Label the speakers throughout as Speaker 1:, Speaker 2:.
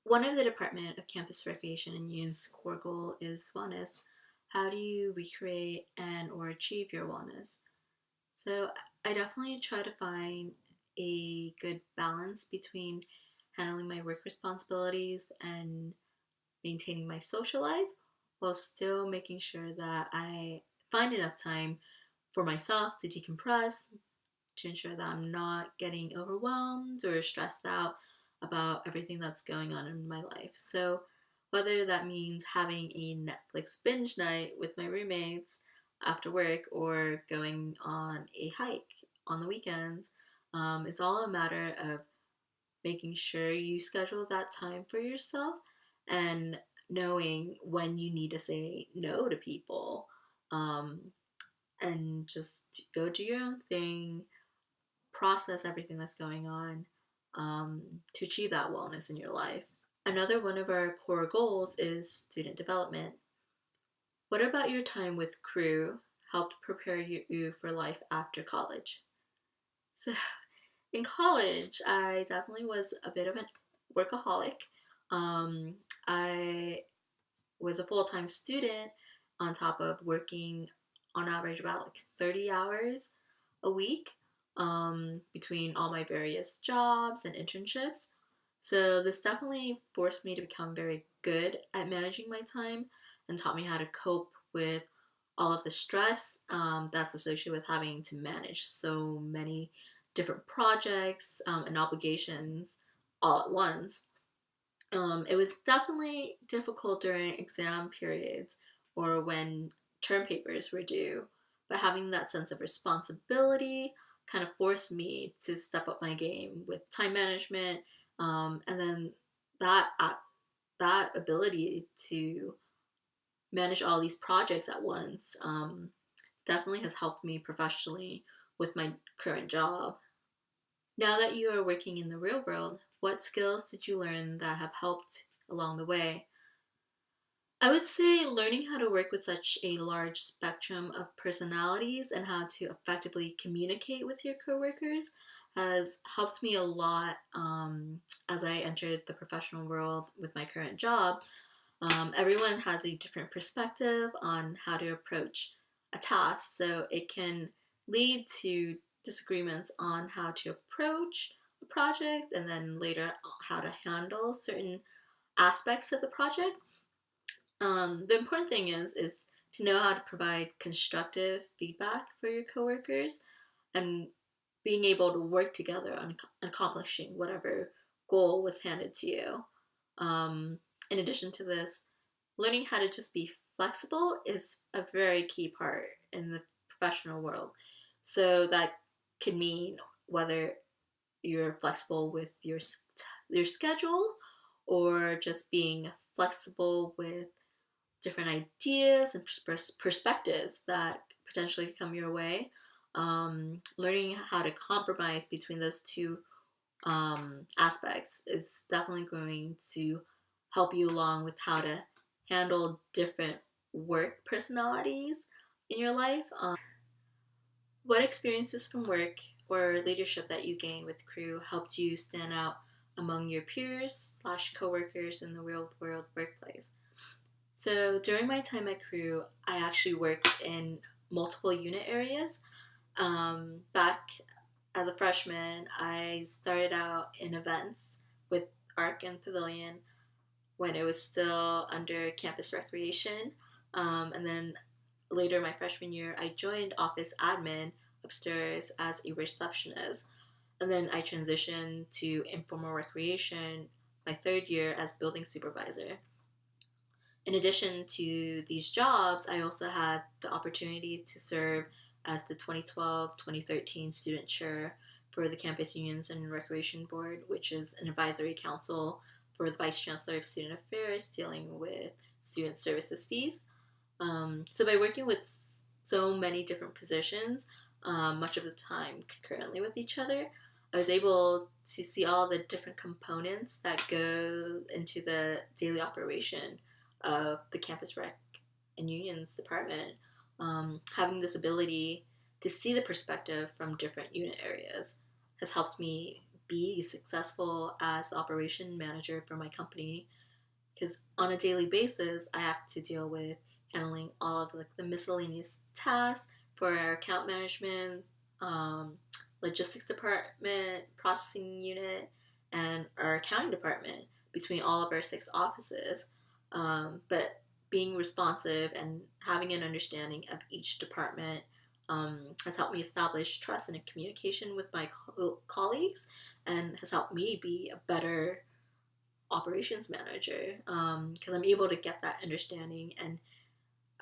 Speaker 1: One of the Department of Campus Recreation and Youth's core goal is wellness. How do you recreate and or achieve your wellness? So I definitely try to find a good balance between handling my work responsibilities and maintaining my social life while still making sure that I find enough time for myself to decompress, to ensure that I'm not getting overwhelmed or stressed out about everything that's going on in my life. So, whether that means having a Netflix binge night with my roommates after work or going on a hike on the weekends, it's all a matter of making sure you schedule that time for yourself and knowing when you need to say no to people, um, and just go do your own thing, process everything that's going on, to achieve that wellness in your life. Another one of our core goals is student development. What about your time with crew helped prepare you for life after college? So, in college, I definitely was a bit of a workaholic. I was a full time student on top of working on average about like 30 hours a week, between all my various jobs and internships. So, this definitely forced me to become very good at managing my time and taught me how to cope with all of the stress, that's associated with having to manage so many different projects, and obligations all at once. It was definitely difficult during exam periods or when term papers were due, but having that sense of responsibility kind of forced me to step up my game with time management, and then that that ability to manage all these projects at once, definitely has helped me professionally with my current job. Now that you are working in the real world, what skills did you learn that have helped along the way? I would say learning how to work with such a large spectrum of personalities and how to effectively communicate with your coworkers has helped me a lot, as I entered the professional world with my current job. Everyone has a different perspective on how to approach a task, so it can lead to disagreements on how to approach a project and then later how to handle certain aspects of the project. The important thing is to know how to provide constructive feedback for your coworkers and being able to work together on accomplishing whatever goal was handed to you. In addition to this, learning how to just be flexible is a very key part in the professional world. So that could mean whether you're flexible with your schedule or just being flexible with different ideas and perspectives that potentially come your way. Learning how to compromise between those two, aspects is definitely going to help you along with how to handle different work personalities in your life. What experiences from work or leadership that you gained with crew helped you stand out among your peers slash coworkers in the real world workplace? So during my time at Crew, I actually worked in multiple unit areas. Back as a freshman, I started out in events with ARC and Pavilion when it was still under campus recreation. And then later, my freshman year, I joined office admin upstairs as a receptionist. And then I transitioned to informal recreation my third year as building supervisor. In addition to these jobs, I also had the opportunity to serve as the 2012-2013 student chair for the Campus Unions and Recreation Board, which is an advisory council for the Vice Chancellor of Student Affairs dealing with student services fees. So by working with so many different positions, much of the time concurrently with each other, I was able to see all the different components that go into the daily operation of the campus rec and unions department. Having this ability to see the perspective from different unit areas has helped me be successful as the operation manager for my company, because on a daily basis I have to deal with handling all of like the miscellaneous tasks for our account management, um, logistics department, processing unit, and our accounting department between all of our 6 offices. But being responsive and having an understanding of each department has helped me establish trust and communication with my colleagues, and has helped me be a better operations manager, because I'm able to get that understanding and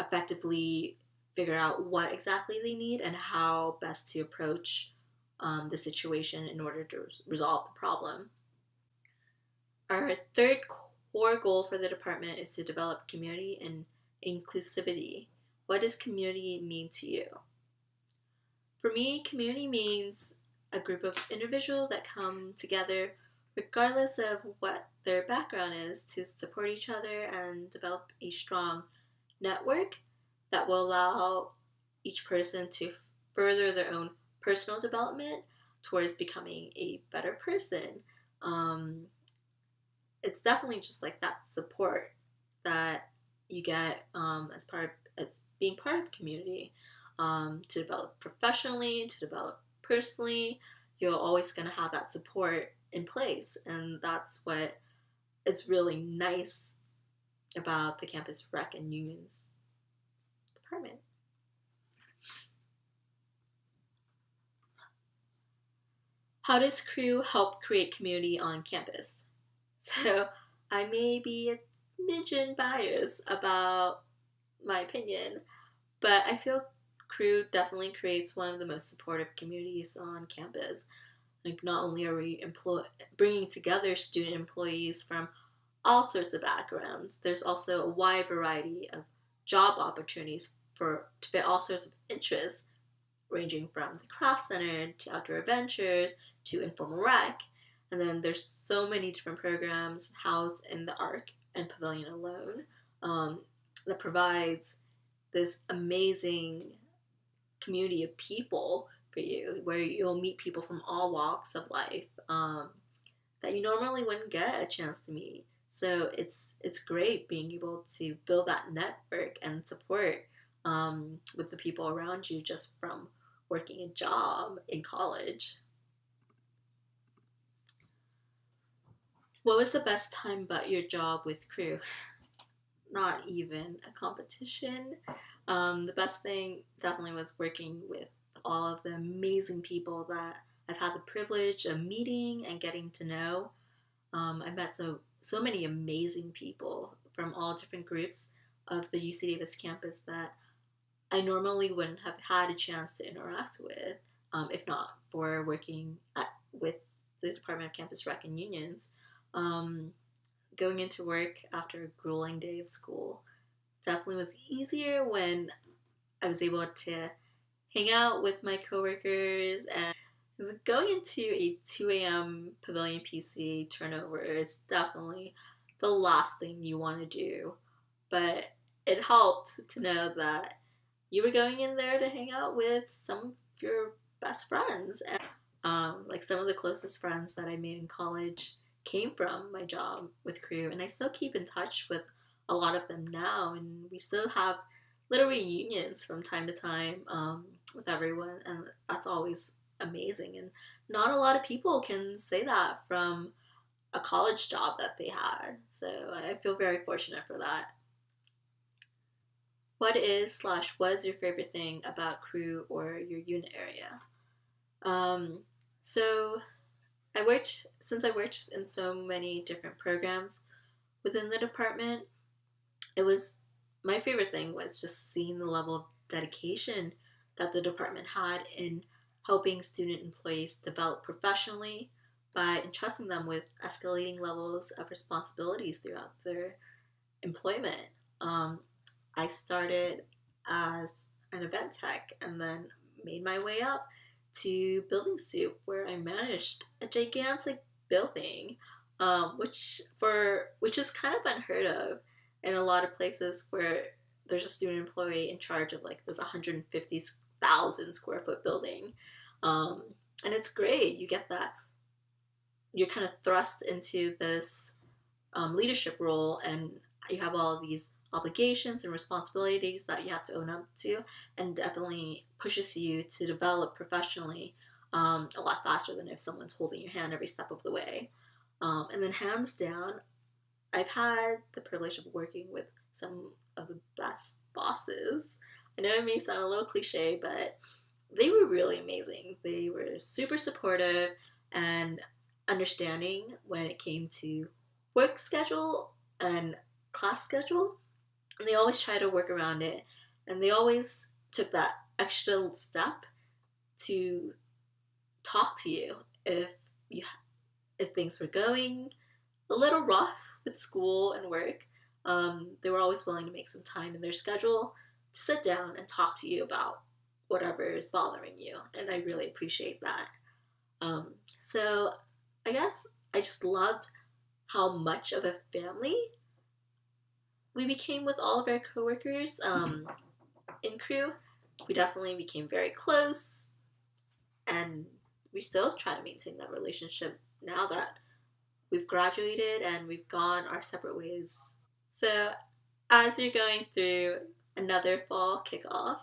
Speaker 1: effectively figure out what exactly they need and how best to approach the situation in order to resolve the problem. Our third core goal for the department is to develop community and inclusivity. What does community mean to you? For me, community means a group of individuals that come together regardless of what their background is to support each other and develop a strong network that will allow each person to further their own personal development towards becoming a better person. Um, it's definitely just like that support that you get as being part of the community, to develop professionally, to develop personally. You're always going to have that support in place, and that's what is really nice about the campus rec and unions department. How does crew help create community on campus? So I may be a smidgen biased about my opinion, but I feel crew definitely creates one of the most supportive communities on campus. Like, not only are we bringing together student employees from all sorts of backgrounds, there's also a wide variety of job opportunities to fit all sorts of interests, ranging from the craft center to outdoor adventures to informal rec. And then there's so many different programs housed in the Arc and Pavilion alone, that provides this amazing community of people for you, where you'll meet people from all walks of life, that you normally wouldn't get a chance to meet. So it's great being able to build that network and support, with the people around you just from working a job in college. What was the best time about your job with crew? Not even a competition. The best thing definitely was working with all of the amazing people that I've had the privilege of meeting and getting to know. I met so many amazing people from all different groups of the UC Davis campus that I normally wouldn't have had a chance to interact with, if not for working with the Department of Campus Rec and Unions. Um, Going into work after a grueling day of school definitely was easier when I was able to hang out with my coworkers. And going into a 2 a.m. Pavilion PC turnover is definitely the last thing you want to do. But it helped to know that you were going in there to hang out with some of your best friends. And like, some of the closest friends that I made in college came from my job with crew, and I still keep in touch with a lot of them now, and we still have little reunions from time to time, with everyone, and that's always amazing. And not a lot of people can say that from a college job that they had, so I feel very fortunate for that. What is slash was your favorite thing about crew or your unit area? Um, so I worked in so many different programs within the department. It was My favorite thing was just seeing the level of dedication that the department had in helping student employees develop professionally by entrusting them with escalating levels of responsibilities throughout their employment. Um, I started as an event tech and then made my way up to building soup, where I managed a gigantic building, which is kind of unheard of in a lot of places where there's a student employee in charge of like this 150,000 square foot building, um, and it's great. You get that you're kind of thrust into this leadership role, and you have all of these obligations and responsibilities that you have to own up to, and definitely pushes you to develop professionally a lot faster than if someone's holding your hand every step of the way. And then, hands down, I've had the privilege of working with some of the best bosses. I know it may sound a little cliche, but they were really amazing. They were super supportive and understanding when it came to work schedule and class schedule. And they always try to work around it. And they always took that extra step to talk to you you if things were going a little rough with school and work. They were always willing to make some time in their schedule to sit down and talk to you about whatever is bothering you, and I really appreciate that. So I guess I just loved how much of a family we became with all of our coworkers in crew. We definitely became very close, and we still try to maintain that relationship now that we've graduated and we've gone our separate ways. So, as you're going through another fall kickoff,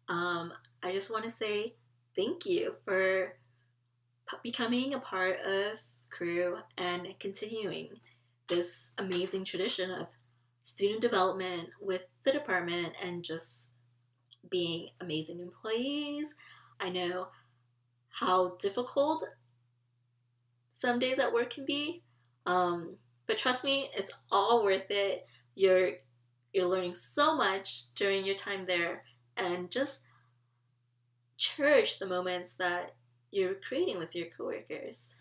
Speaker 1: I just want to say thank you for becoming a part of crew and continuing this amazing tradition of student development with the department and just being amazing employees. I know how difficult some days at work can be, but trust me, it's all worth it. You're learning so much during your time there, and just cherish the moments that you're creating with your coworkers.